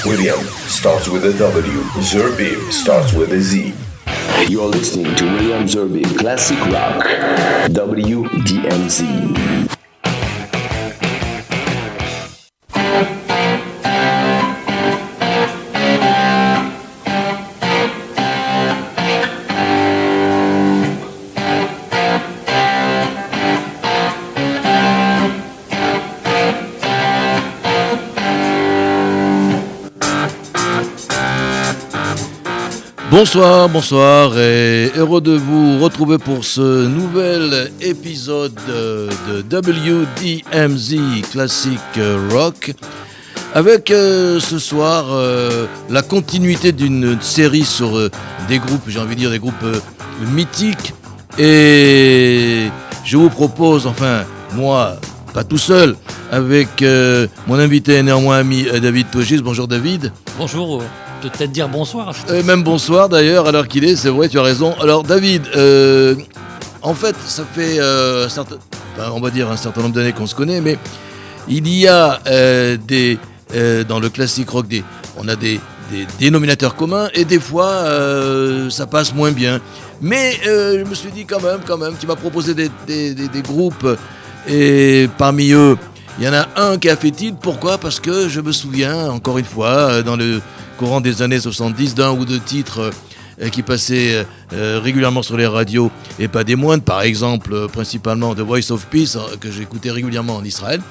William starts with a W. Zerbib starts with a Z. You're listening to William Zerbib Classic Rock, WDMZ. Bonsoir et heureux de vous retrouver pour ce nouvel épisode de WDMZ Classic Rock avec ce soir la continuité d'une série sur des groupes, j'ai envie de dire des groupes mythiques, et je vous propose, enfin moi pas tout seul, avec mon invité et néanmoins ami David Toegis. Bonjour David. Bonjour. Peut-être dire bonsoir. Même bonsoir d'ailleurs, alors qu'il est, c'est vrai, tu as raison. Alors David, en fait, ça fait on va dire un certain nombre d'années qu'on se connaît, mais il y a dans le classique rock, on a des dénominateurs communs et des fois ça passe moins bien. Mais je me suis dit quand même, tu m'as proposé des groupes et parmi eux, il y en a un qui a fait titre. Pourquoi ? Parce que je me souviens, encore une fois, dans le courant des années 70, d'un ou deux titres qui passaient régulièrement sur les radios, et pas des moindres, par exemple, principalement The Voice of Peace, que j'écoutais régulièrement en Israël.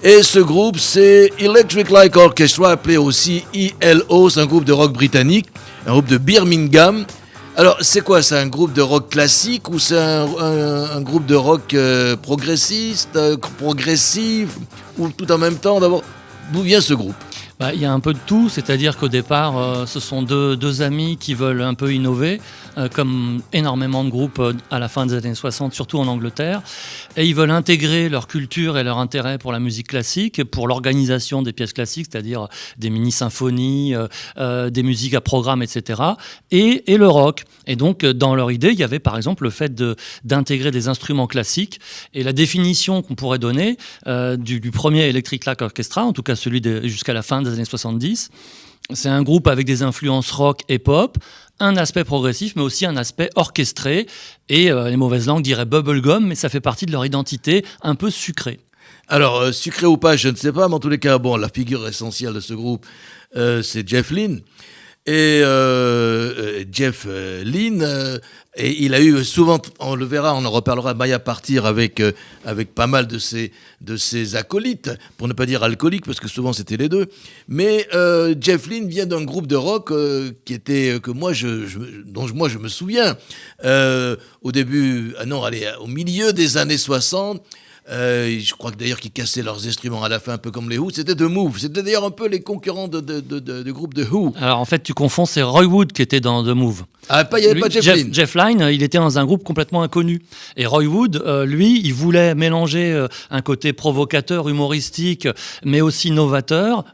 Et ce groupe, c'est Electric Light Orchestra, appelé aussi ELO, c'est un groupe de rock britannique, un groupe de Birmingham. Alors, c'est quoi ? C'est un groupe de rock classique ou c'est un groupe de rock progressif, ou tout en même temps ? D'abord, d'où vient ce groupe ? Il y a un peu de tout, c'est-à-dire qu'au départ, ce sont deux amis qui veulent un peu innover, comme énormément de groupes à la fin des années 60, surtout en Angleterre, et ils veulent intégrer leur culture et leur intérêt pour la musique classique, pour l'organisation des pièces classiques, c'est-à-dire des mini-symphonies, des musiques à programme, etc., et le rock. Et donc, dans leur idée, il y avait par exemple le fait d'intégrer des instruments classiques, et la définition qu'on pourrait donner du premier Electric Light Orchestra, en tout cas celui jusqu'à la fin des années 70, c'est un groupe avec des influences rock et pop, un aspect progressif, mais aussi un aspect orchestré, et les mauvaises langues diraient bubblegum, mais ça fait partie de leur identité un peu sucrée. Alors, sucré ou pas, je ne sais pas, mais en tous les cas, la figure essentielle de ce groupe, c'est Jeff Lynne. Et Jeff Lynne, et il a eu souvent, on le verra, on en reparlera, Maya Partir avec pas mal de ses acolytes, pour ne pas dire alcooliques, parce que souvent c'était les deux. Mais Jeff Lynne vient d'un groupe de rock dont moi je me souviens au milieu des années 60. Je crois que d'ailleurs qu'ils cassaient leurs instruments à la fin, un peu comme les Who. C'était The Move. C'était d'ailleurs un peu les concurrents du groupe The Who. Alors en fait, tu confonds, c'est Roy Wood qui était dans The Move. Ah, il n'y avait pas Jeff Lynne. Jeff Lynne, il était dans un groupe complètement inconnu. Et Roy Wood, lui, il voulait mélanger un côté provocateur, humoristique, mais aussi novateur.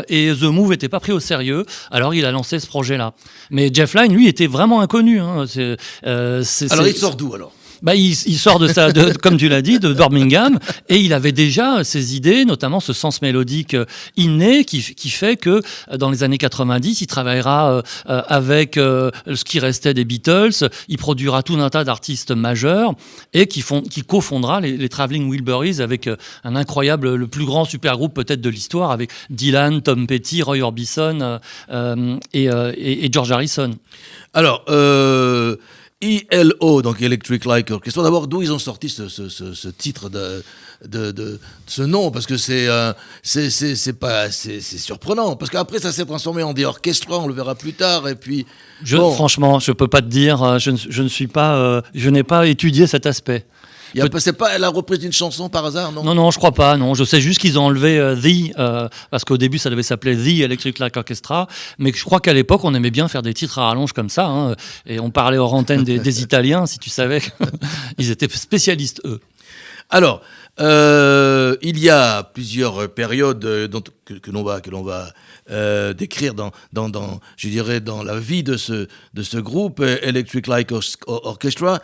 Et The Move n'était pas pris au sérieux. Alors il a lancé ce projet-là. Mais Jeff Lynne, lui, était vraiment inconnu. Hein. Alors il sort d'où alors ? Il sort de ça, comme tu l'as dit, de Birmingham, et il avait déjà ses idées, notamment ce sens mélodique inné qui fait que dans les années 90, il travaillera avec ce qui restait des Beatles, il produira tout un tas d'artistes majeurs et qui cofondera les Traveling Wilburys avec un incroyable, le plus grand super groupe peut-être de l'histoire, avec Dylan, Tom Petty, Roy Orbison et George Harrison. Alors, ELO, donc Electric Light Orchestra. D'abord, d'où ils ont sorti ce titre de ce nom, parce que c'est surprenant, parce qu'après ça s'est transformé en des orchestra, on le verra plus tard, et puis franchement, je peux pas te dire, je n'ai pas étudié cet aspect. C'est pas la reprise d'une chanson par hasard, non ? Non, je crois pas. Non, je sais juste qu'ils ont enlevé parce qu'au début ça devait s'appeler The Electric Light Orchestra, mais je crois qu'à l'époque on aimait bien faire des titres à rallonge comme ça, hein, et on parlait hors antenne des Italiens, si tu savais, ils étaient spécialistes eux. Alors, Il y a plusieurs périodes que l'on va décrire je dirais, dans la vie de ce groupe, Electric Light Orchestra.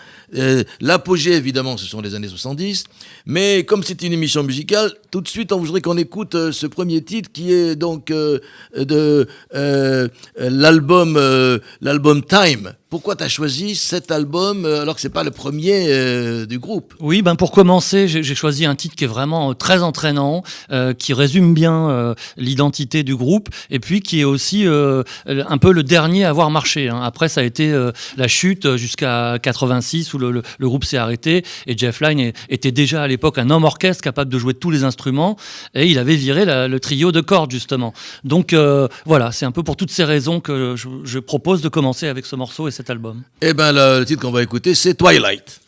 L'apogée, évidemment, ce sont les années 70. Mais comme c'est une émission musicale, tout de suite, on voudrait qu'on écoute ce premier titre qui est donc de l'album Time. Pourquoi tu as choisi cet album alors que c'est pas le premier du groupe? Oui, pour commencer, j'ai choisi un titre qui est vraiment très entraînant, qui résume bien l'identité du groupe, et puis qui est aussi un peu le dernier à avoir marché. Après, ça a été la chute jusqu'à 86 où le groupe s'est arrêté, et Jeff Lynne était déjà à l'époque un homme orchestre capable de jouer tous les instruments, et il avait viré le trio de cordes justement. Donc voilà, c'est un peu pour toutes ces raisons que je propose de commencer avec ce morceau et cet album. Eh ben, le titre qu'on va écouter, c'est Twilight.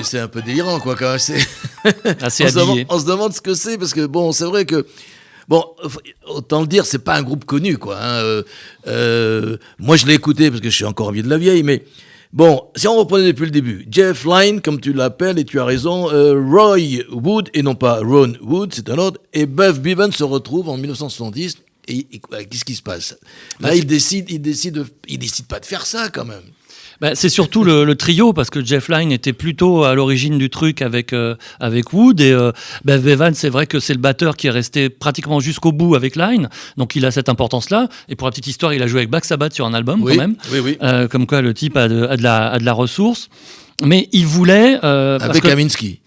C'est un peu délirant, quoi, quand même. Assez on se demande ce que c'est, parce que, bon, c'est vrai que... Bon, autant le dire, c'est pas un groupe connu, quoi. Moi, je l'ai écouté, parce que je suis encore vieux de la vieille, mais Bon, si on reprenait depuis le début, Jeff Lynne, comme tu l'appelles, et tu as raison, Roy Wood, et non pas Ron Wood, c'est un autre, et Buff Bevan se retrouvent en 1970, et qu'est-ce qui se passe? Là, il décide pas de faire ça, quand même. C'est surtout le trio, parce que Jeff Lynne était plutôt à l'origine du truc avec Wood, et Buff Bevan, c'est vrai que c'est le batteur qui est resté pratiquement jusqu'au bout avec Lynne, donc il a cette importance-là. Et pour la petite histoire, il a joué avec Black Sabbath sur un album, quand même. Oui. Comme quoi le type a de la ressource. Mais il voulait... avec Kaminsky.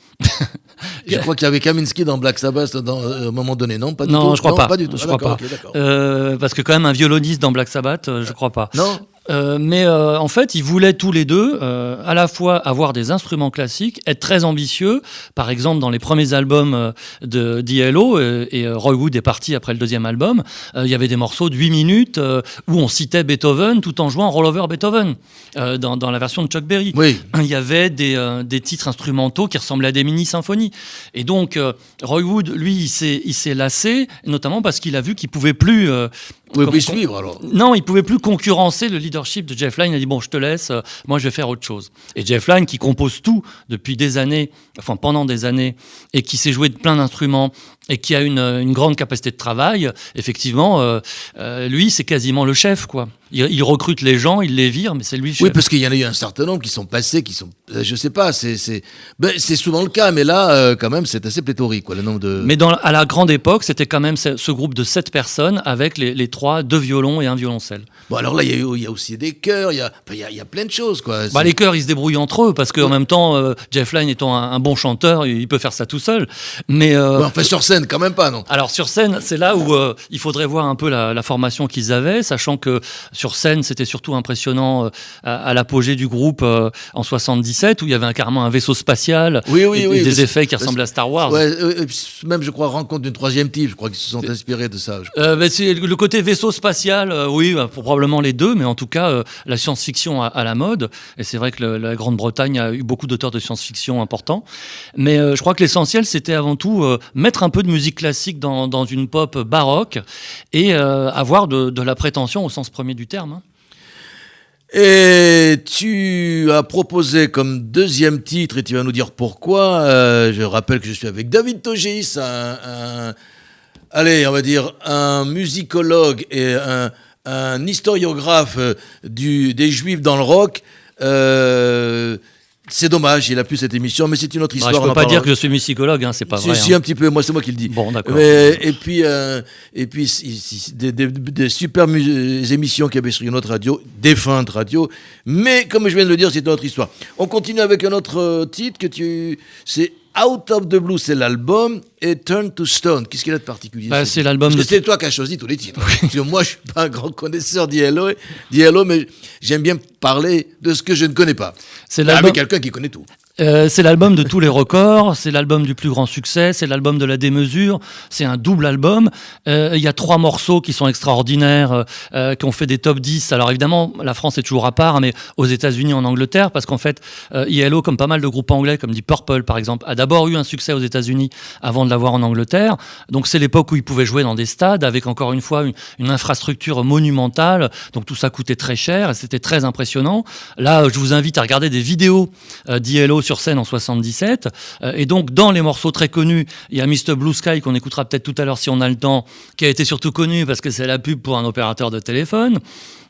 Je crois qu'il y avait Kaminsky dans Black Sabbath à un moment donné, non? Pas du tout. Non, je crois pas. Pas du tout. Je crois pas. Okay, d'accord. Parce que quand même un violoniste dans Black Sabbath, je crois pas. Non. Mais en fait, ils voulaient tous les deux à la fois avoir des instruments classiques, être très ambitieux. Par exemple, dans les premiers albums de D.L.O., et Roy Wood est parti après le deuxième album, il y avait des morceaux de 8 minutes où on citait Beethoven tout en jouant Roll Over Beethoven dans la version de Chuck Berry. Oui. Il y avait des titres instrumentaux qui ressemblaient à des mini-symphonies. Et donc, Roy Wood, lui, il s'est lassé, notamment parce qu'il a vu qu'il pouvait plus... suivre alors. Non, il pouvait plus concurrencer le leadership de Jeff Lynne. Il a dit bon, je te laisse, moi je vais faire autre chose. Et Jeff Lynne, qui compose tout depuis des années, enfin pendant des années, et qui sait jouer de plein d'instruments et qui a une grande capacité de travail, effectivement, lui c'est quasiment le chef, quoi. Il recrute les gens, il les vire, mais c'est lui le chef. Oui, parce qu'il y en a eu un certain nombre qui sont passés, je sais pas, c'est souvent le cas, mais là, quand même, c'est assez pléthorique, quoi, le nombre de... Mais à la grande époque, c'était quand même ce groupe de 7 personnes avec les 3, 2 violons et un violoncelle. Bon, alors là, il y a aussi des chœurs, il y a plein de choses, quoi. Les chœurs, ils se débrouillent entre eux, parce qu'en même temps, Jeff Lynne étant un bon chanteur, il peut faire ça tout seul. Mais enfin, sur scène, quand même pas, non? Alors, sur scène, c'est là où il faudrait voir un peu la formation qu'ils avaient, sachant que sur scène, c'était surtout impressionnant à l'apogée du groupe en 77, où il y avait carrément un vaisseau spatial, et des effets qui ressemblaient à Star Wars. Ouais, même, je crois, Rencontre d'une troisième type, je crois qu'ils se sont inspirés de ça. C'est le côté vaisseau spatial, oui, probablement les deux, mais en tout cas, la science-fiction à la mode, et c'est vrai que la Grande-Bretagne a eu beaucoup d'auteurs de science-fiction importants, mais je crois que l'essentiel, c'était avant tout mettre un peu de musique classique dans une pop baroque, et avoir de la prétention au sens premier du terme, hein. Et tu as proposé comme deuxième titre, et tu vas nous dire pourquoi. Je rappelle que je suis avec David Togis, allez, on va dire un musicologue et un historiographe des Juifs dans le rock. C'est dommage, il a plus cette émission, mais c'est une autre histoire. Je peux pas dire que je suis musicologue, hein, c'est pas vrai. Si, un petit peu, moi c'est moi qui le dis. Bon, d'accord. Et puis des super émissions qu'il y avait sur une autre radio, défunte radio, mais comme je viens de le dire, c'est une autre histoire. On continue avec un autre titre c'est Out of the Blue, c'est l'album, et Turn to Stone. Qu'est-ce qu'il y a de particulier? C'est l'album. Parce que c'est toi qui as choisi tous les titres. Parce que moi, je suis pas un grand connaisseur d'I.L.O., mais j'aime bien parler de ce que je ne connais pas. C'est avec quelqu'un qui connaît tout. C'est l'album de tous les records, c'est l'album du plus grand succès, c'est l'album de la démesure, c'est un double album. Il y a 3 morceaux qui sont extraordinaires, qui ont fait des top 10. Alors évidemment, la France est toujours à part, mais aux États-Unis, en Angleterre, parce qu'en fait, I.L.O., comme pas mal de groupes anglais, comme Deep Purple par exemple, a d'abord eu un succès aux États-Unis avant de l'avoir en Angleterre. Donc c'est l'époque où ils pouvaient jouer dans des stades avec encore une fois une infrastructure monumentale. Donc tout ça coûtait très cher et c'était très impressionnant. Là, je vous invite à regarder des vidéos d'I.L.O. sur scène en 77. Et donc, dans les morceaux très connus, il y a Mr. Blue Sky, qu'on écoutera peut-être tout à l'heure si on a le temps, qui a été surtout connu parce que c'est la pub pour un opérateur de téléphone.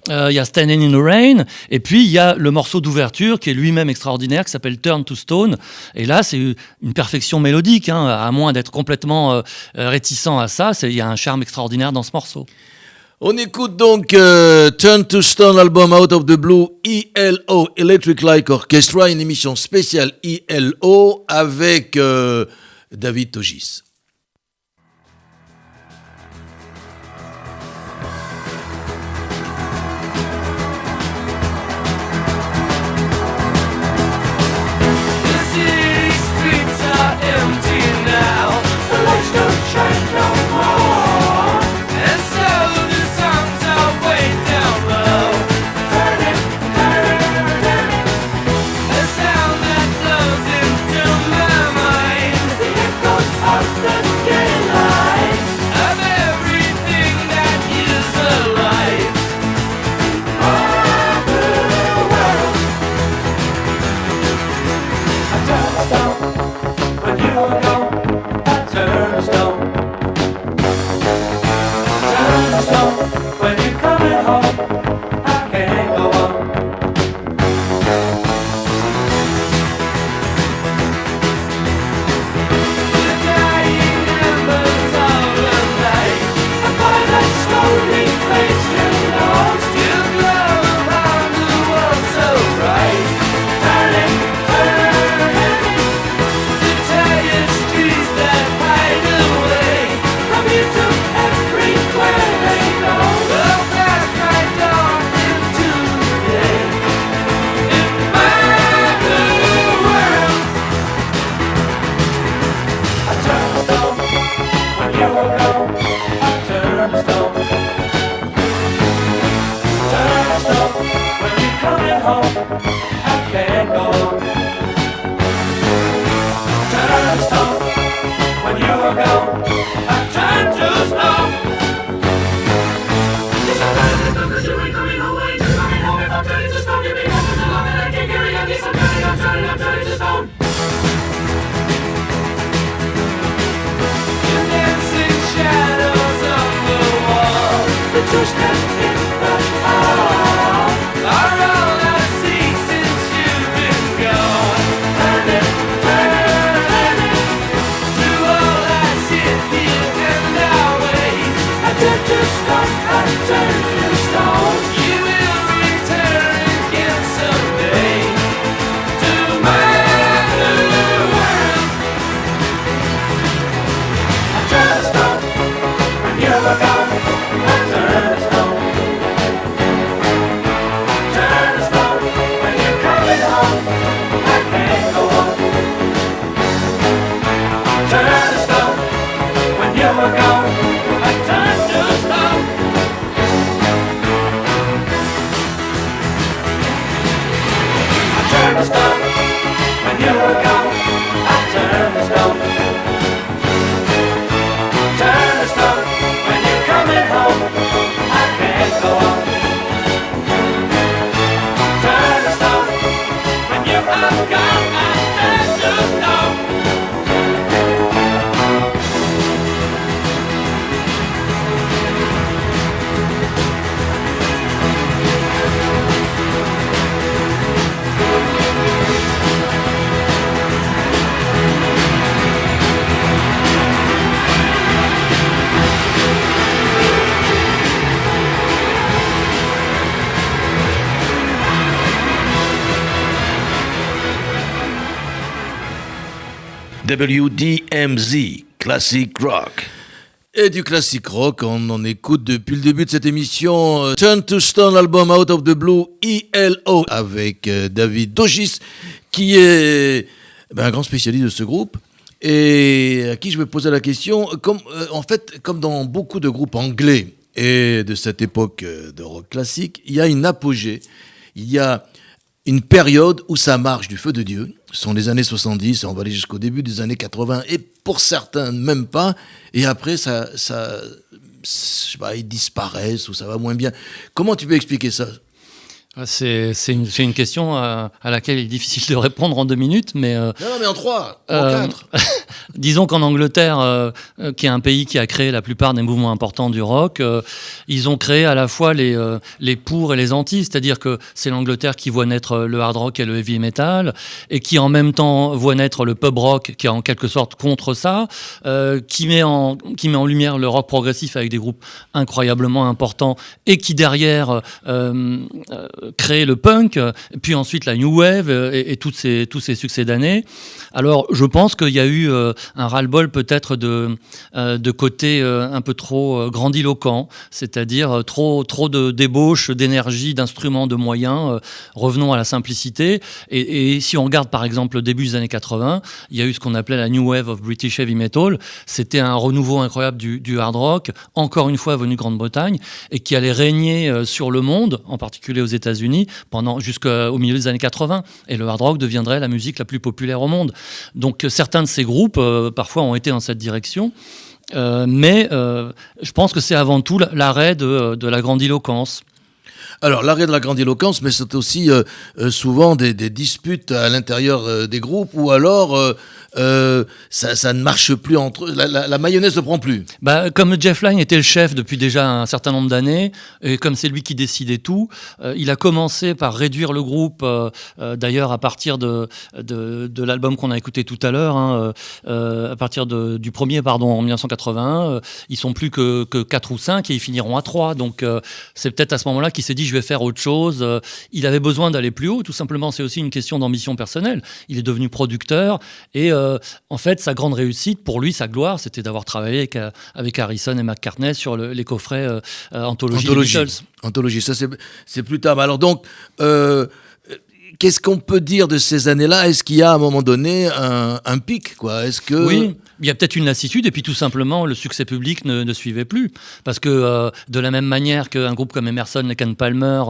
Il y a Standing in the Rain, et puis il y a le morceau d'ouverture qui est lui-même extraordinaire, qui s'appelle Turn to Stone. Et là, c'est une perfection mélodique, hein, à moins d'être complètement réticent à ça. Il y a un charme extraordinaire dans ce morceau. On écoute donc Turn to Stone, album Out of the Blue, I.L.O. Electric Light Orchestra, une émission spéciale I.L.O. avec David Togis. Of the I can't go on. Turn to stone when you were gone. I turned to stone. Yes, I turned to stone 'cause you ain't coming home. I ain't just coming home. If I'm turning to stone, you'll be gone for so long that I can't carry on. Yes, I'm turning to stone. The dancing shadows on the wall, the two steps in the hall are all I see since you've been gone. Turning to all I sit here and now wait. I turn to stone, I turn to stone. You will return again someday to my blue world. I turn to stone when you were gone. I turn to stone. Turn to stone when you're coming home. I can't go on. Turn to stone when you were gone. I turn to stone. I turn to stone when you were gone. I turn to stone. Turn to stone when you're coming home. I can't go on. Turn to stone when you are gone. I turn to stone. WDMZ, Classic Rock. Et du classic rock, on en écoute depuis le début de cette émission Turn to Stone, l'album Out of the Blue, ELO, avec David Dogis, qui est un grand spécialiste de ce groupe, et à qui je vais poser la question, en fait, comme dans beaucoup de groupes anglais et de cette époque de rock classique, il y a une apogée, il y a une période où ça marche du feu de Dieu. Ce sont les années 70, on va aller jusqu'au début des années 80, et pour certains, même pas. Et après, ils disparaissent ou ça va moins bien. Comment tu peux expliquer ça ? C'est une question à laquelle il est difficile de répondre en 2 minutes, mais... Non, mais en 3, en 4. Disons qu'en Angleterre, qui est un pays qui a créé la plupart des mouvements importants du rock, ils ont créé à la fois les pour et les anti, c'est-à-dire que c'est l'Angleterre qui voit naître le hard rock et le heavy metal, et qui en même temps voit naître le pub rock, qui est en quelque sorte contre ça, qui met en lumière le rock progressif avec des groupes incroyablement importants, et qui derrière... créer le punk, puis ensuite la new wave et tous ces succès d'années. Alors, je pense qu'il y a eu un ras-le-bol peut-être de côté un peu trop grandiloquent, c'est-à-dire trop de débauche, d'énergie, d'instruments, de moyens. Revenons à la simplicité. Et si on regarde par exemple le début des années 80, il y a eu ce qu'on appelait la new wave of British heavy metal. C'était un renouveau incroyable du hard rock, encore une fois venu de Grande-Bretagne, et qui allait régner sur le monde, en particulier aux États-Unis, jusqu'au milieu des années 80. Et le hard rock deviendrait la musique la plus populaire au monde. Donc certains de ces groupes, parfois, ont été dans cette direction. Mais je pense que c'est avant tout l'arrêt de la grandiloquence. Alors, l'arrêt de la grandiloquence, mais c'est aussi souvent des disputes à l'intérieur des groupes, ou alors ça ne marche plus entre eux, la mayonnaise ne prend plus. Comme Jeff Lynne était le chef depuis déjà un certain nombre d'années, et comme c'est lui qui décidait tout, il a commencé par réduire le groupe, d'ailleurs à partir de l'album qu'on a écouté tout à l'heure, à partir du premier, en 1981, ils sont plus que 4 ou 5 et ils finiront à 3, donc c'est peut-être à ce moment-là qu'il s'est dit je vais faire autre chose. Il avait besoin d'aller plus haut, tout simplement, c'est aussi une question d'ambition personnelle. Il est devenu producteur et en fait sa grande réussite, pour lui, sa gloire, c'était d'avoir travaillé avec Harrison et McCartney sur les coffrets Anthologie des Beatles. Anthologie, ça c'est plus tard. Alors donc, qu'est-ce qu'on peut dire de ces années-là? Est-ce qu'il y a à un moment donné un pic, quoi? Est-ce que Oui, il y a peut-être une lassitude et puis tout simplement le succès public ne suivait plus parce que de la même manière qu'un groupe comme Emerson, Lake and Palmer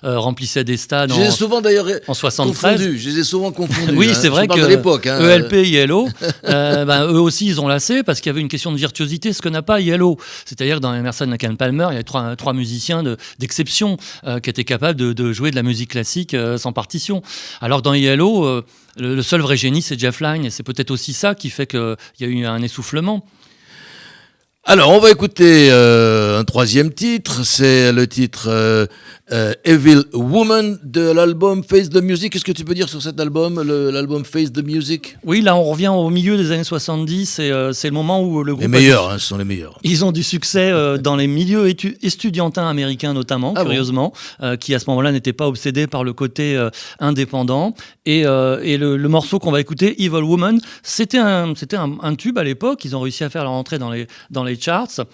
remplissait des stades je les ai souvent d'ailleurs en 73. confondus. Je les ai souvent confondus. Oui, c'est vrai je parle que de l'époque. Hein. ELP et Yellow, eux aussi ils ont lassé parce qu'il y avait une question de virtuosité, ce que n'a pas Yellow. C'est-à-dire que dans Emerson, Lake and Palmer, il y avait trois musiciens d'exception qui étaient capables de jouer de la musique classique sans partition. Alors que dans Yellow, le seul vrai génie, c'est Jeff Lynne, et c'est peut-être aussi ça qui fait qu'il y a eu un essoufflement. Alors, on va écouter un troisième titre. C'est le titre Evil Woman de l'album Face the Music. Qu'est-ce que tu peux dire sur cet album, l'album Face the Music? Oui, là, on revient au milieu des années 70, et c'est le moment où le groupe... Les meilleurs, ce sont les meilleurs. Ils ont du succès dans les milieux estudiantins américains notamment, curieusement, qui à ce moment-là n'étaient pas obsédés par le côté indépendant. Et le morceau qu'on va écouter, Evil Woman, c'était un tube à l'époque. Ils ont réussi à faire leur entrée dans les charts.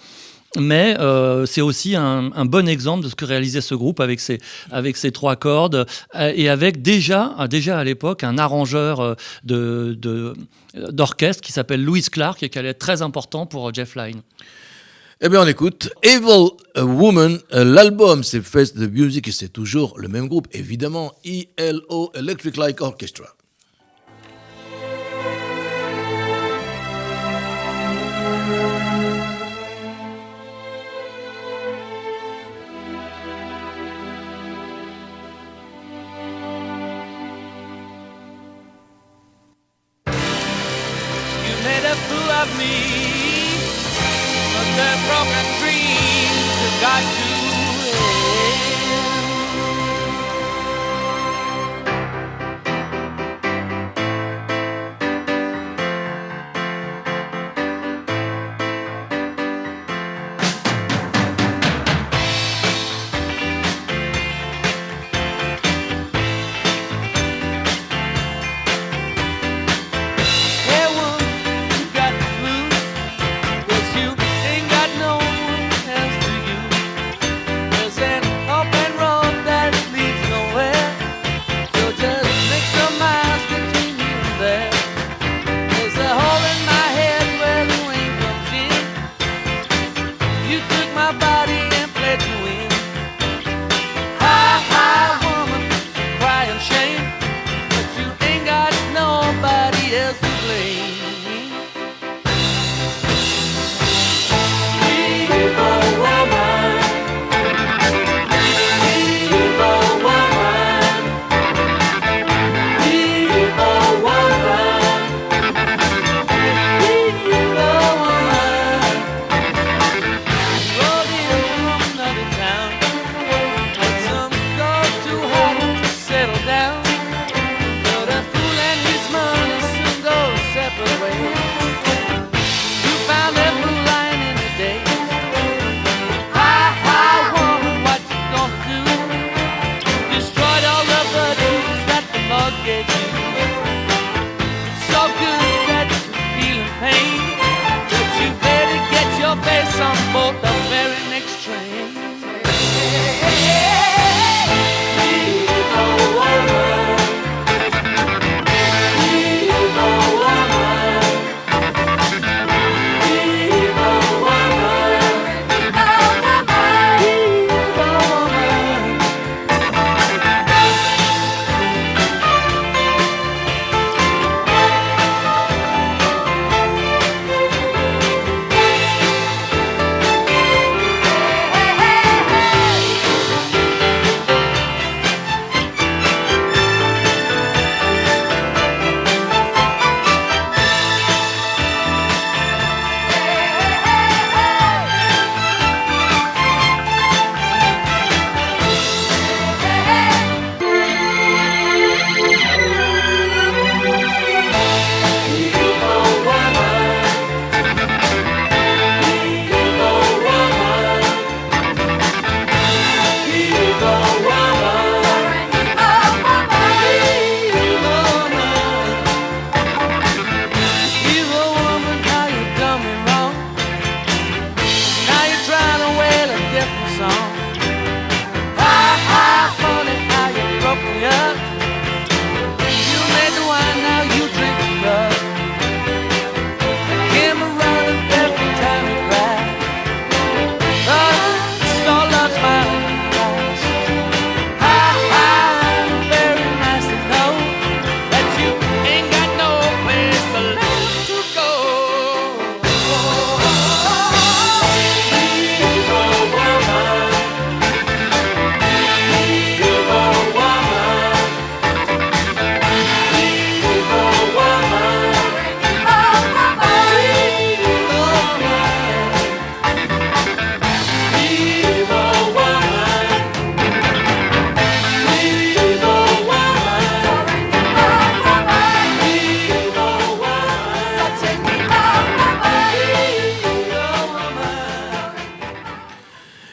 Mais c'est aussi un bon exemple de ce que réalisait ce groupe avec ses trois cordes et avec déjà à l'époque un arrangeur d'orchestre qui s'appelle Louis Clark et qui allait être très important pour Jeff Lynne. Eh bien, on écoute Evil Woman. L'album, c'est Face the Music et c'est toujours le même groupe, évidemment, ELO, Electric Light Orchestra. You made a fool of me, but the broken dreams have got to end. Hey, woman, you got the blues.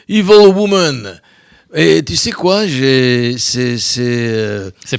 Evil Woman. Et tu sais quoi, C'est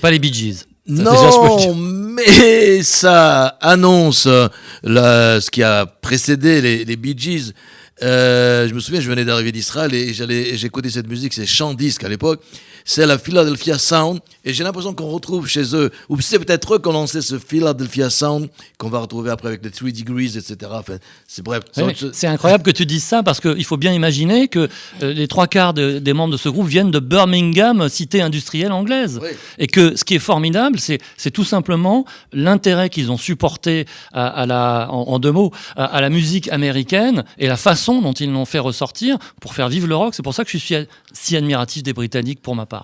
pas les Bee Gees. Ça, déjà, je peux le non, dire. mais ça annonce ce qui a précédé les Bee Gees. Je me souviens, je venais d'arriver d'Israël et j'écoutais cette musique, c'est chant disque à l'époque. C'est la Philadelphia Sound et j'ai l'impression qu'on retrouve chez eux, ou c'est peut-être eux qui ont lancé ce Philadelphia Sound qu'on va retrouver après avec les 3 Degrees, etc. Enfin, c'est bref. Oui, mais c'est incroyable que tu dises ça parce qu'il faut bien imaginer que les 3/4 des membres de ce groupe viennent de Birmingham, cité industrielle anglaise. Oui. Et que ce qui est formidable, c'est tout simplement l'intérêt qu'ils ont supporté en deux mots, à la musique américaine et la façon dont ils l'ont fait ressortir pour faire vivre le rock. C'est pour ça que je suis si admiratif des Britanniques pour ma part.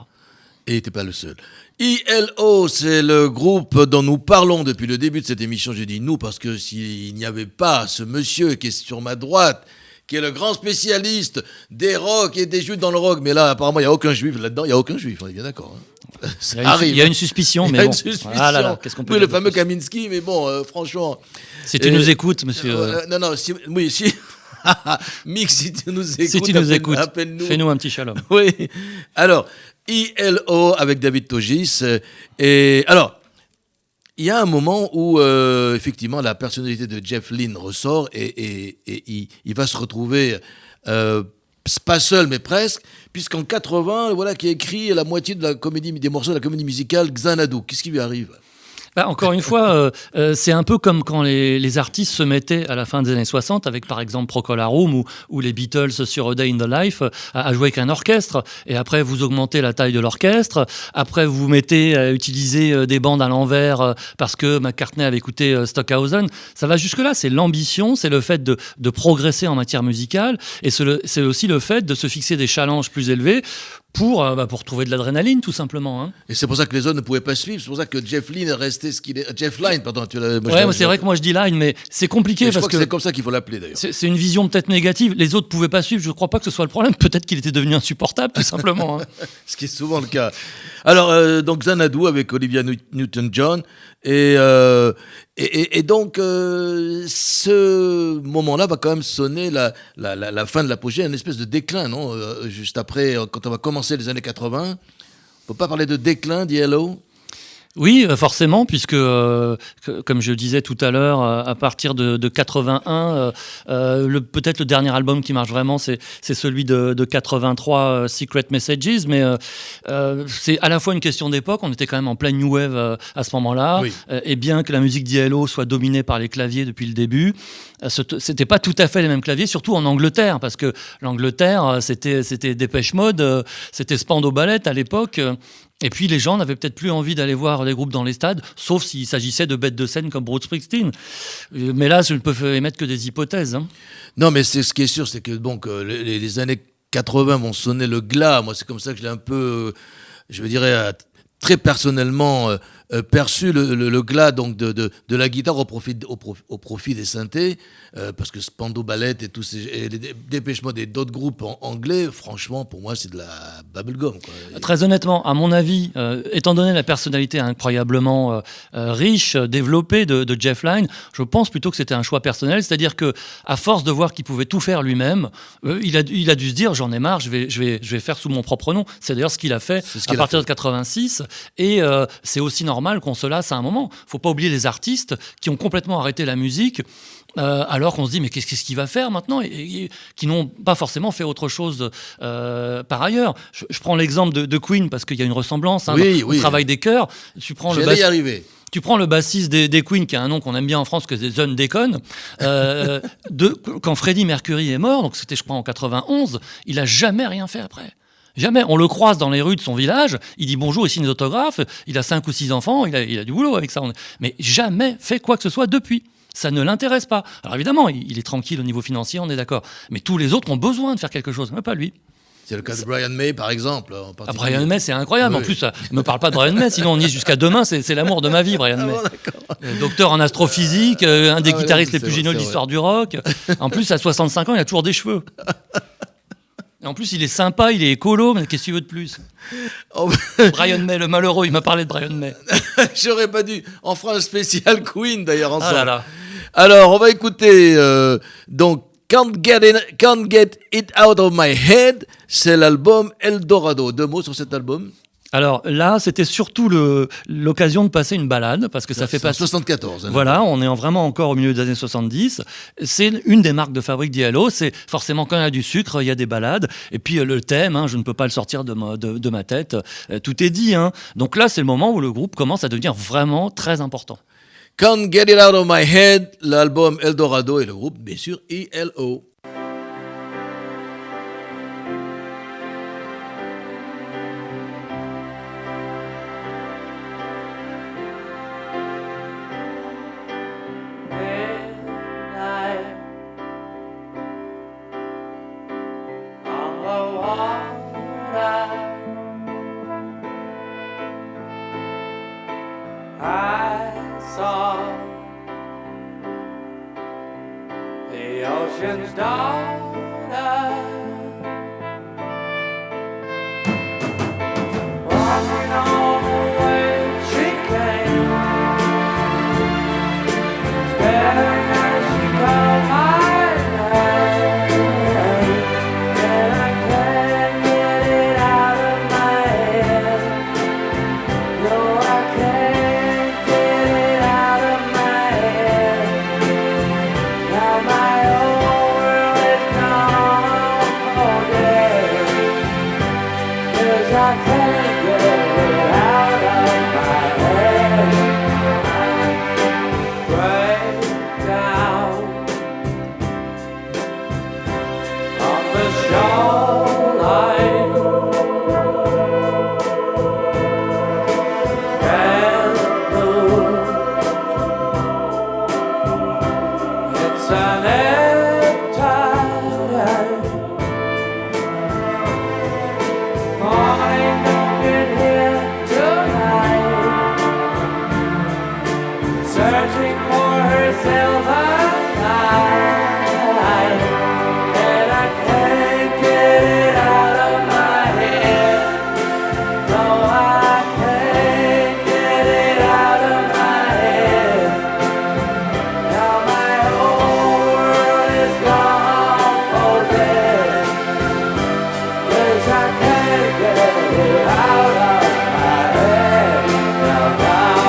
Et t'es pas le seul. ELO, c'est le groupe dont nous parlons depuis le début de cette émission. J'ai dit nous parce que s'il n'y avait pas ce monsieur qui est sur ma droite, qui est le grand spécialiste des rock et des juifs dans le rock, mais là apparemment il n'y a aucun juif là-dedans, il n'y a aucun juif, on est bien d'accord. Hein. Il y a une suspicion, Il y mais a bon. une suspicion. Ah là là, qu'est-ce qu'on peut Oui, dire le de fameux plus. Kaminski, mais bon, franchement. Si tu nous écoutes, monsieur. Non, si. Mick, si tu nous écoutes, Si tu nous écoutes, appelle-nous. fais-nous un petit shalom. Oui. Alors, ELO avec David Togis. Et alors, il y a un moment où, effectivement, la personnalité de Jeff Lynne ressort et il va se retrouver, pas seul, mais presque, puisqu'en 80, voilà, qui écrit la moitié de la comédie, des morceaux de la comédie musicale Xanadu. Qu'est-ce qui lui arrive ? Bah, encore une fois, c'est un peu comme quand les artistes se mettaient à la fin des années 60 avec par exemple Procol Harum ou les Beatles sur A Day in the Life à jouer avec un orchestre et après vous augmentez la taille de l'orchestre, après vous vous mettez à utiliser des bandes à l'envers parce que McCartney avait écouté Stockhausen. Ça va jusque-là, c'est l'ambition, c'est le fait de progresser en matière musicale et c'est aussi le fait de se fixer des challenges plus élevés pour trouver de l'adrénaline, tout simplement. Hein. Et c'est pour ça que les autres ne pouvaient pas suivre. C'est pour ça que Jeff Lynne est resté ce qu'il est. Jeff Lynne, pardon. C'est vrai que moi je dis Line, mais c'est compliqué je parce crois que c'est comme ça qu'il faut l'appeler d'ailleurs. c'est une vision peut-être négative. Les autres pouvaient pas suivre. Je crois pas que ce soit le problème. Peut-être qu'il était devenu insupportable, tout simplement. Hein. Ce qui est souvent le cas. Alors, donc Xanadu avec Olivia Newton-John. Et donc, ce moment-là va quand même sonner la fin de l'apogée, une espèce de déclin, non ? Juste après, quand on va commencer les années 80, on ne peut pas parler de déclin d'Yellow ? Oui, forcément, puisque, comme je disais tout à l'heure, à partir de 81, peut-être le dernier album qui marche vraiment, c'est celui de 83, Secret Messages, mais c'est à la fois une question d'époque, on était quand même en pleine New Wave à ce moment-là, Oui. Et bien que la musique d'Yellow soit dominée par les claviers depuis le début, c'était pas tout à fait les mêmes claviers, surtout en Angleterre, parce que l'Angleterre, c'était Depeche Mode, c'était Spandau Ballet à l'époque. Et puis les gens n'avaient peut-être plus envie d'aller voir les groupes dans les stades, sauf s'il s'agissait de bêtes de scène comme Bruce Springsteen. Mais là, je ne peux émettre que des hypothèses. Hein. Non, mais ce qui est sûr, c'est que donc, les années 80 vont sonner le glas. Moi, c'est comme ça que je l'ai un peu, je dirais, très personnellement perçu le glas donc de la guitare au profit des synthés, parce que Spandau Ballet et tous et les Depeche Mode et d'autres groupes anglais, franchement, pour moi, c'est de la bubblegum, quoi. Très honnêtement, à mon avis, étant donné la personnalité incroyablement riche, développée de Jeff Lynne, je pense plutôt que c'était un choix personnel, c'est-à-dire que à force de voir qu'il pouvait tout faire lui-même, il a dû se dire j'en ai marre, je vais faire sous mon propre nom. C'est d'ailleurs ce qu'il a fait à partir de 86, et c'est aussi normal qu'on se lasse à un moment. Faut pas oublier les artistes qui ont complètement arrêté la musique. Alors qu'on se dit mais qu'est-ce qu'il va faire maintenant et qui n'ont pas forcément fait autre chose par ailleurs. Je prends l'exemple de Queen parce qu'il y a une ressemblance au travail des chœurs. J'allais y arriver. Tu prends le bassiste des Queen, qui a un nom qu'on aime bien en France, que c'est John Deacon. Quand Freddie Mercury est mort, donc c'était je crois en 91, il a jamais rien fait après. Jamais. On le croise dans les rues de son village, il dit bonjour, il signe des autographes, il a 5 ou 6 enfants, il a du boulot avec ça. Mais jamais fait quoi que ce soit depuis. Ça ne l'intéresse pas. Alors évidemment, il est tranquille au niveau financier, on est d'accord. Mais tous les autres ont besoin de faire quelque chose, mais pas lui. C'est le cas de Brian May, par exemple. Brian May, c'est incroyable. Oui. En plus, ne me parle pas de Brian May, sinon on y est jusqu'à demain. C'est l'amour de ma vie, Brian May. Docteur en astrophysique, un des guitaristes les plus géniaux de l'histoire du rock. En plus, à 65 ans, il a toujours des cheveux. Et en plus, il est sympa, il est écolo, mais qu'est-ce que tu veux de plus ? Brian May, le malheureux, il m'a parlé de Brian May. J'aurais pas dû. On fera un spécial Queen, d'ailleurs, ensemble. Ah là là. Alors, on va écouter donc Can't Get It Out of My Head, c'est l'album Eldorado. 2 mots sur cet album. Alors là, c'était surtout l'occasion de passer une balade, parce que ça fait pas 74. Voilà, on est vraiment encore au milieu des années 70. C'est une des marques de fabrique d'Yellow. C'est forcément quand il y a du sucre, il y a des balades. Et puis le thème, je ne peux pas le sortir de ma tête. Tout est dit. Donc là, c'est le moment où le groupe commence à devenir vraiment très important. Can't Get It Out of My Head, l'album Eldorado et le groupe, bien sûr, ELO. Ocean's daughter, walking on the way she came, staring as she called my name, and I can't get it out of my head. No, I can't get it out of my head. Now my old world is gone again, 'cause I can't get it out of my head. Break down on the shoreline, and blue. It's an empty morning, don't get here tonight, searching for her silver light, and I can't get it out of my head. No, I can't get it out of my head. Now my whole world is gone for dead, 'cause I can't get it out of my head. Now.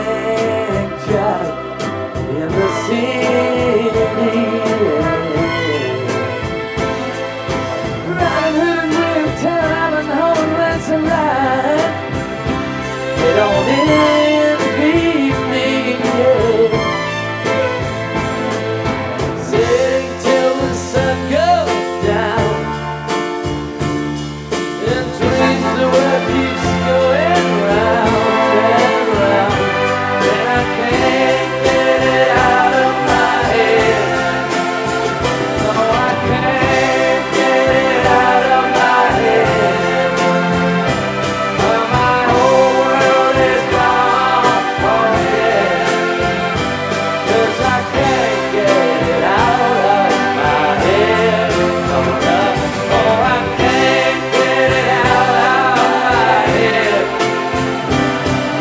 Picture in the city, riding hood with town and homeless and light. They don't envy me yet. Sitting till the sun goes down, and dreams the world keeps going round and round. And I can't get it out of my head. No, I can't get it out of my head. Well, my whole world is gone for dead, 'cause I can't get it out of my head. No, no, oh, I can't get it out of my head.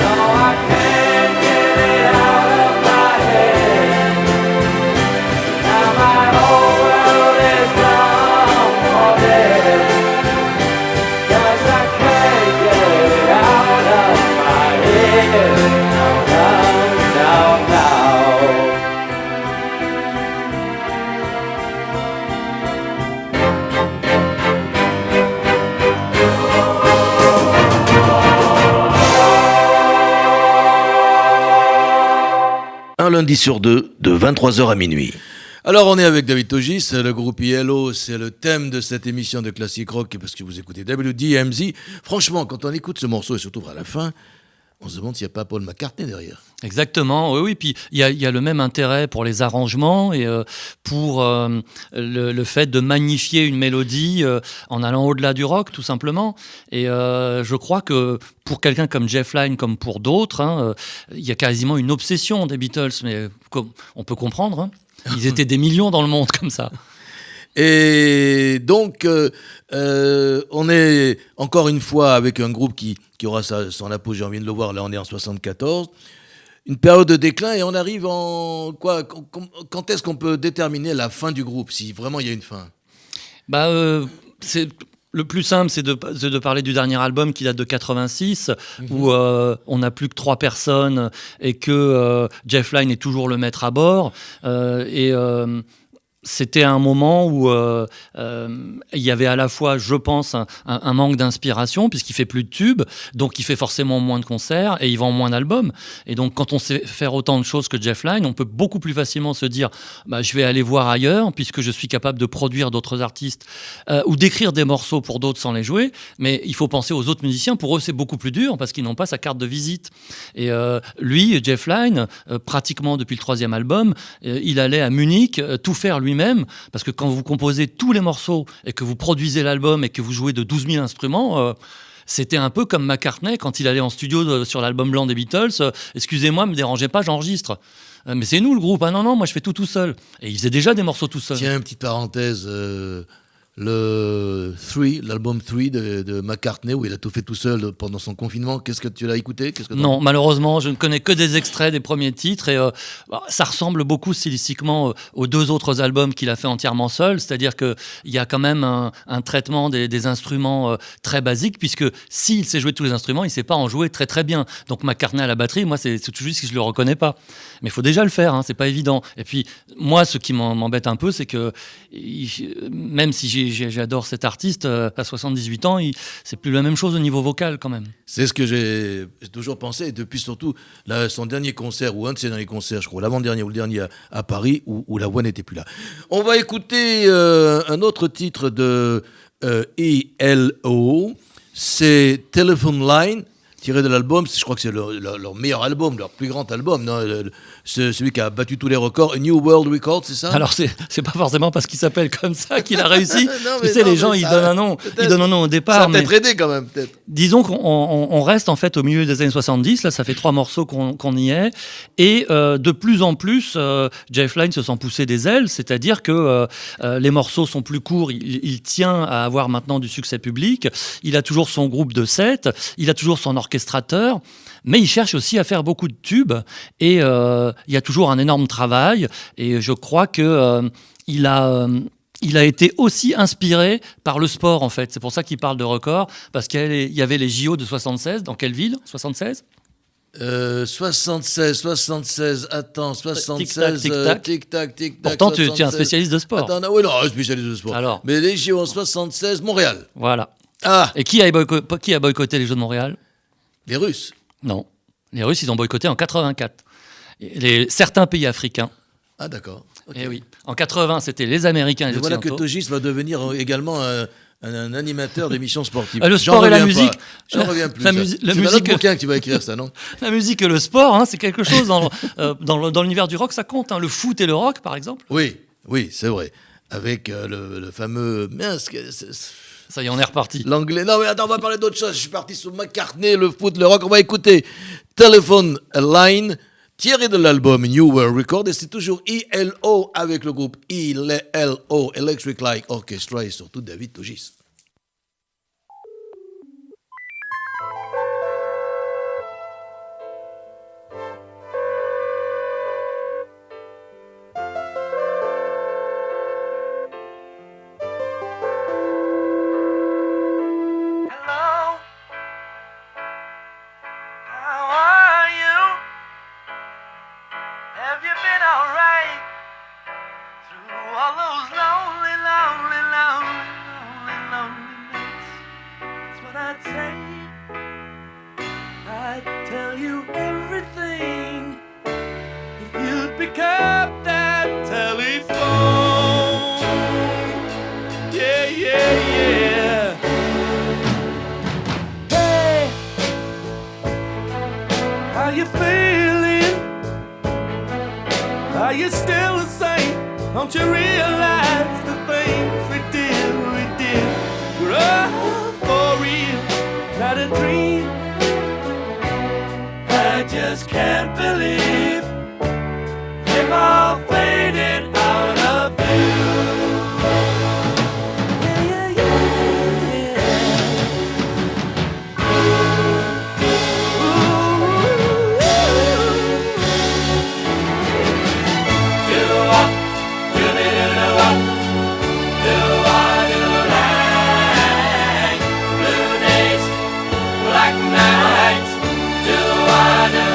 No, I can't get it out of my head. Now my whole world is gone for dead, 'cause I can't get it out of my head. No, no, no, no. Un lundi sur 2, de 23h à minuit. Alors, on est avec David Togis, le groupe ILO, c'est le thème de cette émission de Classic Rock, parce que vous écoutez WDMZ. Franchement, quand on écoute ce morceau, et surtout à la fin, on se demande s'il n'y a pas Paul McCartney derrière. Exactement, oui, oui. Puis il y a le même intérêt pour les arrangements et pour le fait de magnifier une mélodie en allant au-delà du rock, tout simplement. Et je crois que pour quelqu'un comme Jeff Lynne, comme pour d'autres, il y a quasiment une obsession des Beatles, mais on peut comprendre. Ils étaient des millions dans le monde comme ça. Et donc, on est encore une fois avec un groupe qui aura son apogée, on vient de le voir, là on est en 74. Une période de déclin et on arrive en quoi? Quand est-ce qu'on peut déterminer la fin du groupe, si vraiment il y a une fin? C'est le plus simple, c'est de parler du dernier album qui date de 86, où on n'a plus que 3 personnes et que Jeff Lynne est toujours le maître à bord. C'était un moment où il y avait à la fois, je pense, un manque d'inspiration, puisqu'il fait plus de tubes, donc il fait forcément moins de concerts et il vend moins d'albums. Et donc, quand on sait faire autant de choses que Jeff Lynne, on peut beaucoup plus facilement se dire je vais aller voir ailleurs, puisque je suis capable de produire d'autres artistes ou d'écrire des morceaux pour d'autres sans les jouer. Mais il faut penser aux autres musiciens. Pour eux, c'est beaucoup plus dur, parce qu'ils n'ont pas sa carte de visite. Et lui, Jeff Lynne, pratiquement depuis le 3e album, il allait à Munich tout faire lui-même, parce que quand vous composez tous les morceaux et que vous produisez l'album et que vous jouez de 12 000 instruments, c'était un peu comme McCartney quand il allait en studio sur l'album blanc des Beatles. Excusez-moi, me dérangez pas, j'enregistre. Mais c'est nous le groupe. Ah non, moi je fais tout seul. Et il faisait déjà des morceaux tout seul. Tiens, une petite parenthèse. L'album 3 de McCartney, où il a tout fait tout seul pendant son confinement. Qu'est-ce que tu l'as écouté? Non, malheureusement, je ne connais que des extraits des premiers titres et ça ressemble beaucoup stylistiquement aux 2 autres albums qu'il a fait entièrement seul, c'est-à-dire qu'il y a quand même un traitement des instruments très basique, puisque s'il sait jouer tous les instruments, il ne sait pas en jouer très très bien. Donc McCartney à la batterie, moi c'est tout juste que je ne le reconnais pas. Mais il faut déjà le faire, c'est pas évident. Et puis moi, ce qui m'embête un peu, c'est que même si j'adore cet artiste, à 78 ans, c'est plus la même chose au niveau vocal quand même. C'est ce que j'ai toujours pensé, et depuis surtout son dernier concert, ou un de ses derniers concerts, je crois, l'avant-dernier ou le dernier à Paris, où la voix n'était plus là. On va écouter un autre titre de ELO, c'est Telephone Line, tiré de l'album, je crois que c'est leur meilleur album, leur plus grand album, non, c'est celui qui a battu tous les records, A New World Record, c'est ça? Alors c'est pas forcément parce qu'il s'appelle comme ça qu'il a réussi. Non, tu sais, les gens ils donnent un nom, au départ. Ça a peut-être aidé quand même, peut-être. Disons qu'on reste en fait au milieu des années 70, là ça fait 3 morceaux qu'on y est, et de plus en plus Jeff Lynne se sent pousser des ailes, c'est-à-dire que les morceaux sont plus courts, il tient à avoir maintenant du succès public, il a toujours son groupe de 7, il a toujours son orchestrateur, mais il cherche aussi à faire beaucoup de tubes, et il y a toujours un énorme travail, et je crois que il a été aussi inspiré par le sport, en fait. C'est pour ça qu'il parle de record, parce qu'il y avait les JO de 76. Dans quelle ville? 76 76, attends, 76, tic-tac. tic-tac. Pourtant, tu es un spécialiste de sport. Attends, oui, non, un spécialiste de sport. Alors. Mais les JO en 76, Montréal. Voilà. Ah, Et qui a boycotté les Jeux de Montréal? les Russes. Non. Les Russes, ils ont boycotté en 84. Certains pays africains. Ah, d'accord. Okay. Eh oui. En 80, c'était les Américains et les Voilà Occidentaux. que Togis va devenir également un animateur d'émissions sportives. Le sport et la musique. J'en reviens plus. La c'est musique. un autre bouquin que tu vas écrire, ça, non? La musique et le sport, c'est quelque chose dans l'univers du rock, ça compte. Le foot et le rock, par exemple. Oui, c'est vrai. Avec le fameux... Ça y est, on est reparti. L'anglais. Non, mais attends, on va parler d'autre chose. Je suis parti sur McCartney, le foot, le rock. On va écouter Telephone Line, tiré de l'album New World Record. Et c'est toujours ELO avec le groupe ELO, Electric Light Orchestra, et surtout David Togis. Hello, how are you? Have you been alright through all those lonely feeling? Are you still the same? Don't you realize the things we did were all for real, not a dream? I just can't believe they've all faded out of view. Yeah, yeah, yeah, yeah. Ooh. Do-wop, do-be-do-do-wop, do-wa-do-lang. Blue days, black nights, do-wa-do-lang.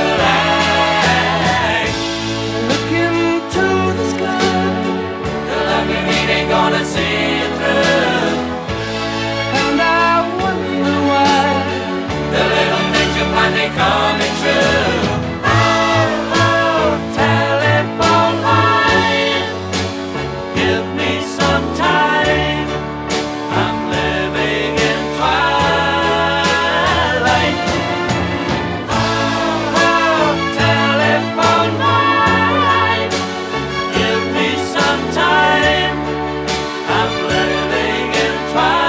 Look into the sky, the love you need ain't gonna see you through. And I wonder why the little things you plan ain't coming true. Oh, telephone line, give me some time. I'm living in twilight. Oh, telephone line, give me some time. I'm living in twilight.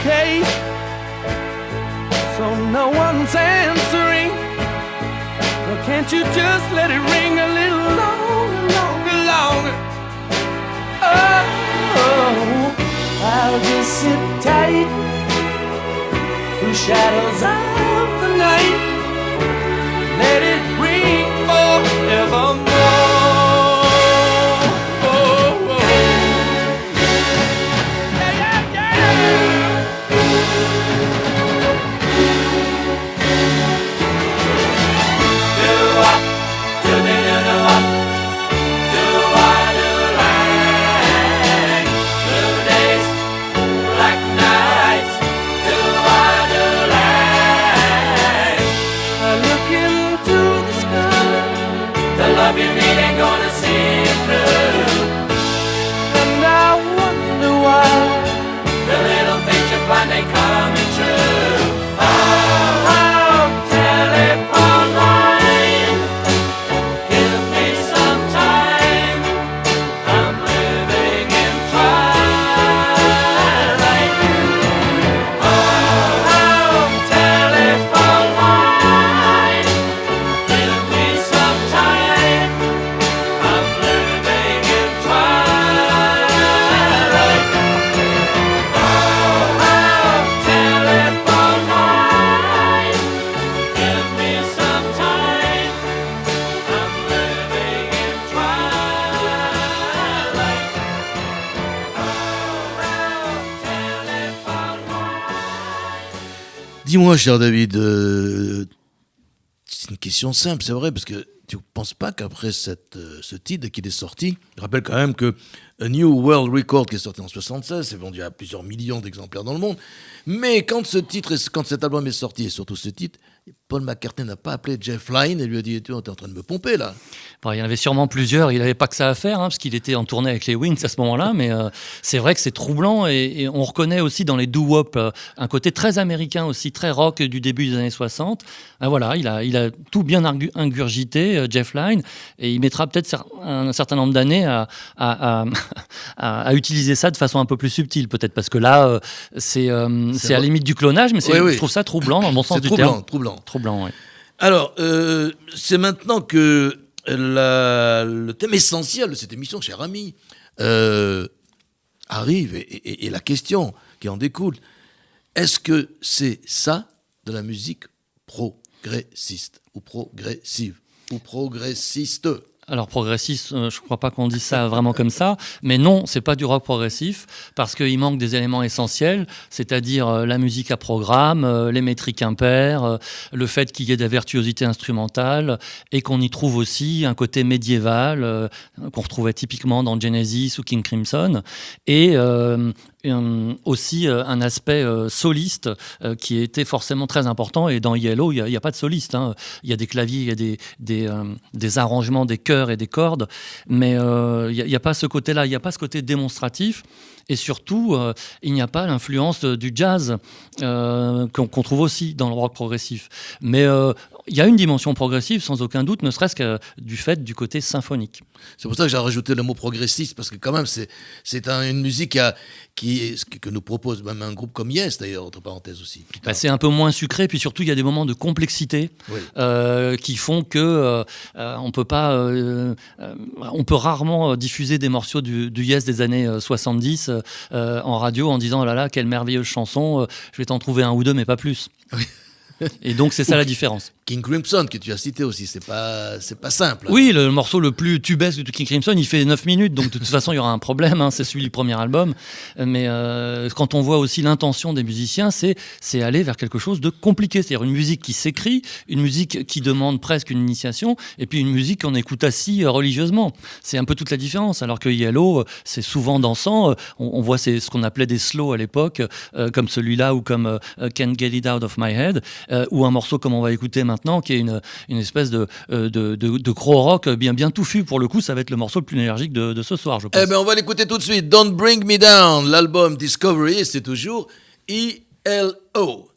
Okay, so no one's answering. Well, can't you just let it ring a little longer, longer, longer? Oh, I'll just sit tight through shadows of the night. Let it ring forevermore. Oh, oh. Yeah, yeah, yeah. Do-wop, do-be-do-do-wop, do-wa-do-lang. Blue days, black nights, do-wa-do-lang. I look into the sky, the love you need ain't gonna see you through. And I wonder why the little things you plan ain't coming true. Oh, telephone line, give me some time. I'm living in twilight. Oh, telephone line, give me some time. I'm living in twilight. Oh, telephone line, give me some time. I'm living in twilight. Telephone line. Dis-moi, cher David, c'est une question simple, c'est vrai, parce que tu ne penses pas qu'après ce titre qui est sorti, je rappelle quand même que A New World Record qui est sorti en 76, c'est vendu à plusieurs millions d'exemplaires dans le monde, mais quand cet album est sorti, et surtout ce titre, Paul McCartney n'a pas appelé Jeff Lynne et lui a dit « Tu es en train de me pomper là ». Bon, il y en avait sûrement plusieurs, il n'avait pas que ça à faire, parce qu'il était en tournée avec les Wings à ce moment-là, mais c'est vrai que c'est troublant, et on reconnaît aussi dans les doo-wop un côté très américain aussi, très rock du début des années 60. Voilà, il a tout bien ingurgité, Jeff Lynne, et il mettra peut-être un certain nombre d'années à utiliser ça de façon un peu plus subtile, peut-être, parce que là, c'est à la limite du clonage, mais Oui, oui. je trouve ça troublant dans le bon sens du troublant, terme. troublant. Troublant, oui. Alors, c'est maintenant que le thème essentiel de cette émission, cher ami, arrive, et la question qui en découle, est-ce que c'est ça de la musique progressiste, ou progressive, ou progressiste? Alors progressiste, je ne crois pas qu'on dise ça vraiment comme ça, mais non, c'est pas du rock progressif parce qu'il manque des éléments essentiels, c'est-à-dire la musique à programme, les métriques impaires, le fait qu'il y ait de la virtuosité instrumentale et qu'on y trouve aussi un côté médiéval qu'on retrouvait typiquement dans Genesis ou King Crimson et aussi un aspect soliste qui était forcément très important. Et dans Yellow, il n'y a pas de soliste. Hein. Il y a des claviers, il y a des arrangements, des chœurs et des cordes, mais il n'y a pas ce côté-là, il n'y a pas ce côté démonstratif. Et surtout, il n'y a pas l'influence du jazz qu'on trouve aussi dans le rock progressif. Mais il y a une dimension progressive, sans aucun doute, ne serait-ce que du fait du côté symphonique. C'est pour ça que j'ai rajouté le mot progressiste, parce que quand même, c'est une musique que nous propose même un groupe comme Yes, d'ailleurs, entre parenthèses aussi. C'est un peu moins sucré, puis surtout, il y a des moments de complexité qui font que on peut rarement diffuser des morceaux du Yes des années 70 en radio en disant « Oh là là, quelle merveilleuse chanson, je vais t'en trouver un ou deux, mais pas plus ». Et donc c'est ça la différence. King Crimson que tu as cité aussi, c'est pas simple. Oui, le morceau le plus tubesque de King Crimson, il fait 9 minutes, donc de toute façon il y aura un problème, hein, c'est celui du premier album. Mais quand on voit aussi l'intention des musiciens, c'est aller vers quelque chose de compliqué, c'est-à-dire une musique qui s'écrit, une musique qui demande presque une initiation, et puis une musique qu'on écoute assis religieusement. C'est un peu toute la différence, alors que Yellow, c'est souvent dansant, on voit ce qu'on appelait des slows à l'époque, comme celui-là ou comme Can't Get It Out of My Head, ou un morceau comme on va écouter maintenant qui est une espèce de crow rock bien touffu. Pour le coup, ça va être le morceau le plus énergique de ce soir, je pense. Eh bien, on va l'écouter tout de suite. Don't Bring Me Down, l'album Discovery, c'est toujours ELO.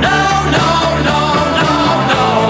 No, no, no, no, no.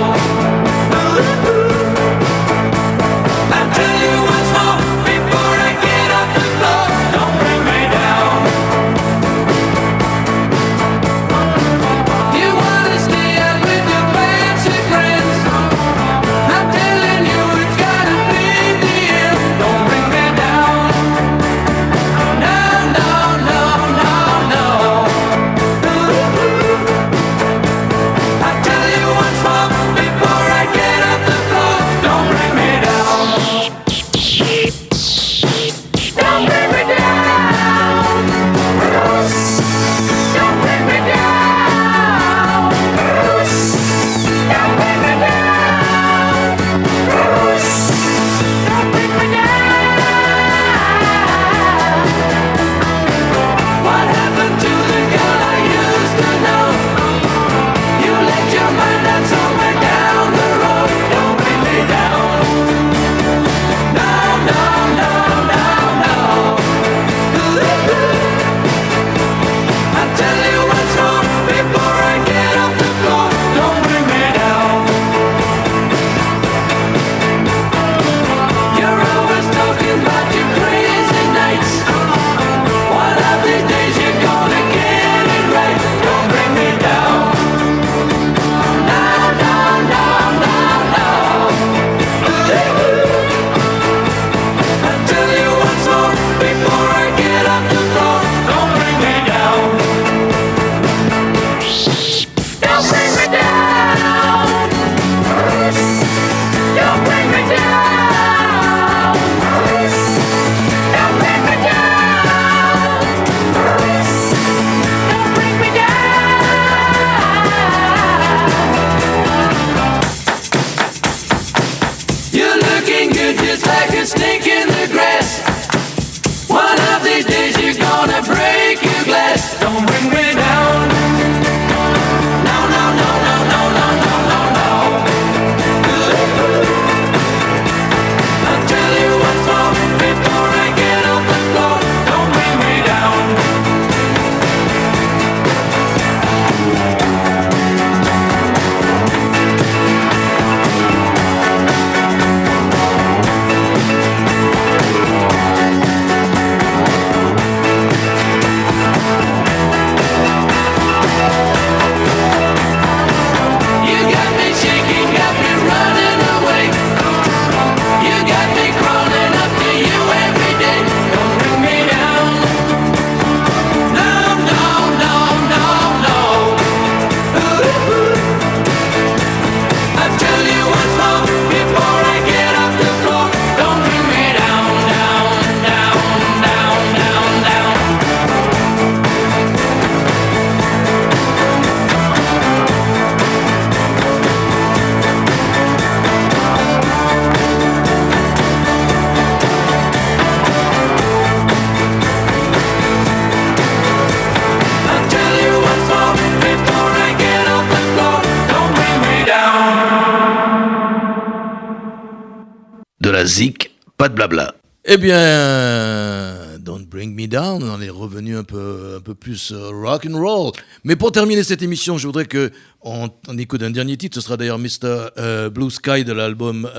basique, pas de blabla. Eh bien, Don't Bring Me Down, on est revenu un peu plus rock and roll. Mais pour terminer cette émission, je voudrais que on écoute un dernier titre. Ce sera d'ailleurs Mr. Blue Sky de l'album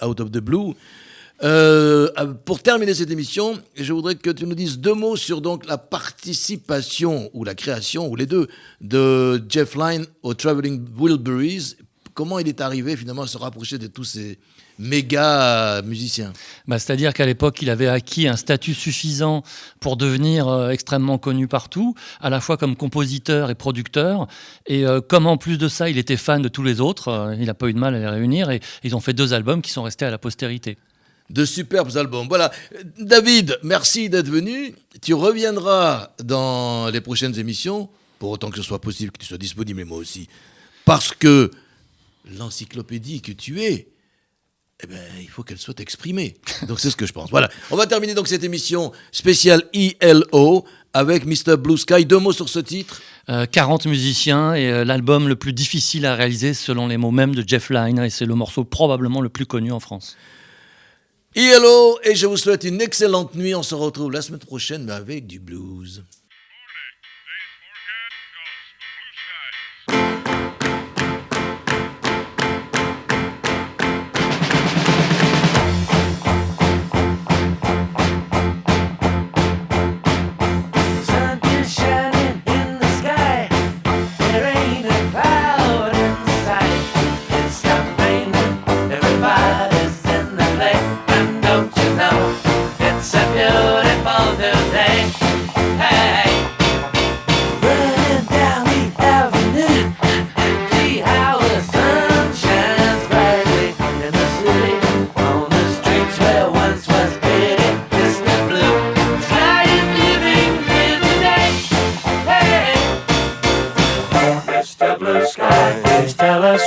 Out of the Blue. Pour terminer cette émission, je voudrais que tu nous dises 2 mots sur donc la participation ou la création ou les deux de Jeff Lynne au Traveling Wilburys. Comment il est arrivé finalement à se rapprocher de tous ces méga musicien. C'est-à-dire qu'à l'époque, il avait acquis un statut suffisant pour devenir extrêmement connu partout, à la fois comme compositeur et producteur. Et comme en plus de ça, il était fan de tous les autres, il n'a pas eu de mal à les réunir. Et ils ont fait 2 albums qui sont restés à la postérité. De superbes albums. Voilà. David, merci d'être venu. Tu reviendras dans les prochaines émissions, pour autant que ce soit possible, que tu sois disponible, et moi aussi. Parce que l'encyclopédie que tu es, eh ben, il faut qu'elle soit exprimée. Donc c'est ce que je pense. Voilà. On va terminer donc cette émission spéciale ELO avec Mr. Blue Sky. 2 mots sur ce titre. 40 musiciens et l'album le plus difficile à réaliser selon les mots mêmes de Jeff Lynne. Et c'est le morceau probablement le plus connu en France. ELO, et je vous souhaite une excellente nuit. On se retrouve la semaine prochaine, mais avec du blues.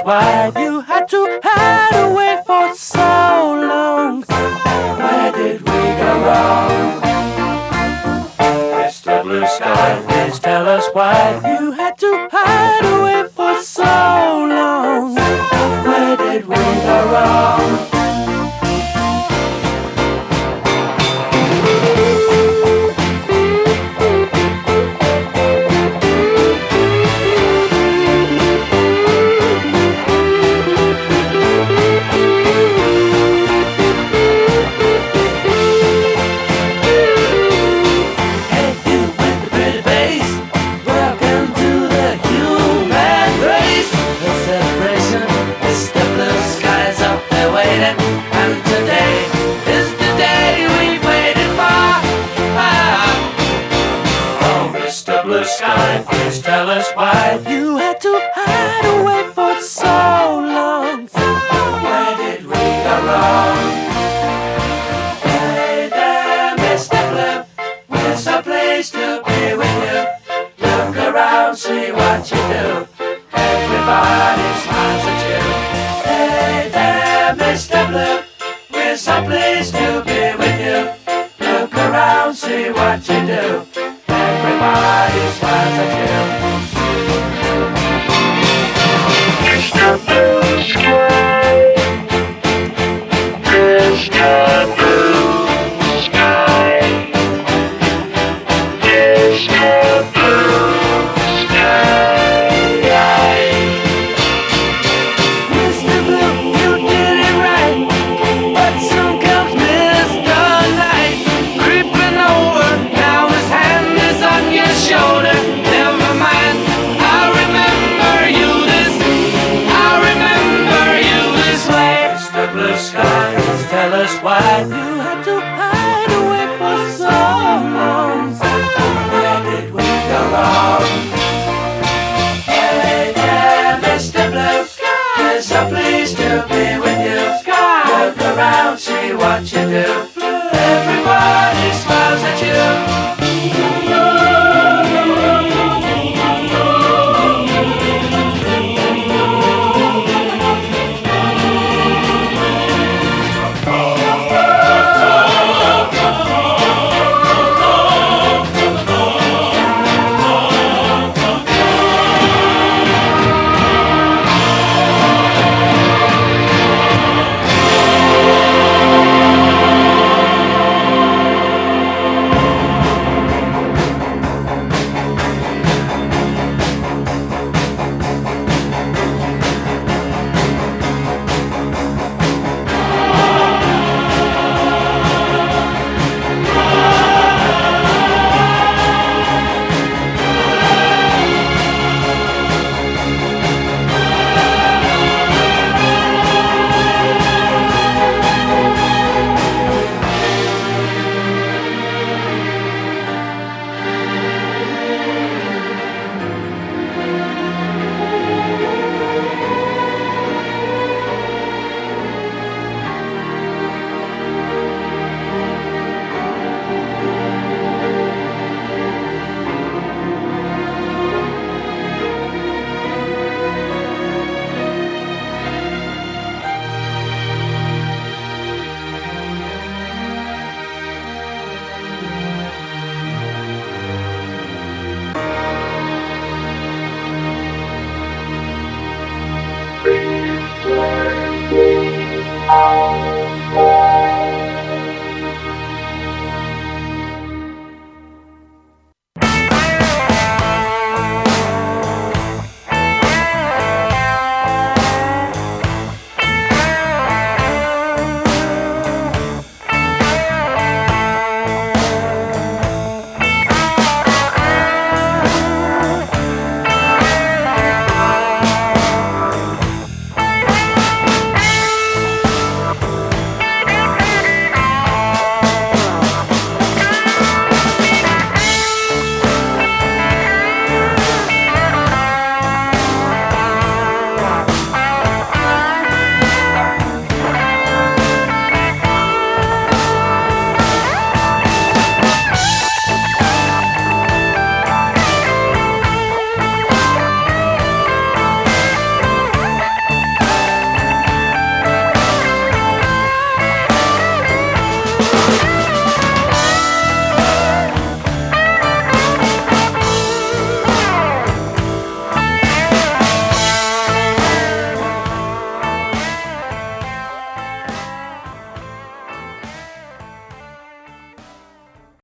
Why you had to hide away for so long? Where did we go wrong? Mr. Blue Sky, please tell us why you had to hide away for so long. Where did we go wrong? Please tell us why you had to hide away for so long. Where did we go wrong? Hey there, Mr. Blue, we're so pleased to be with you. Look around, see what you do. Everybody smiles at you. Hey there, Mr. Blue, we're so pleased to be with you. Look around, see what you do. Everybody smiles at you. Mr. Blue Sky, Mr. Blue Sky, Mr. Blue Sky. Mr. Blue, you did it right, but soon comes Mr. Light, creeping over, now his hand is on your shoulder. Never mind, I'll remember you this way. Mr. Blue Sky, tell us why you had to hide away for so long. Where did we go wrong? Hey there, Mr. Blue Sky, we're so pleased to be with you. Look around, see what you do.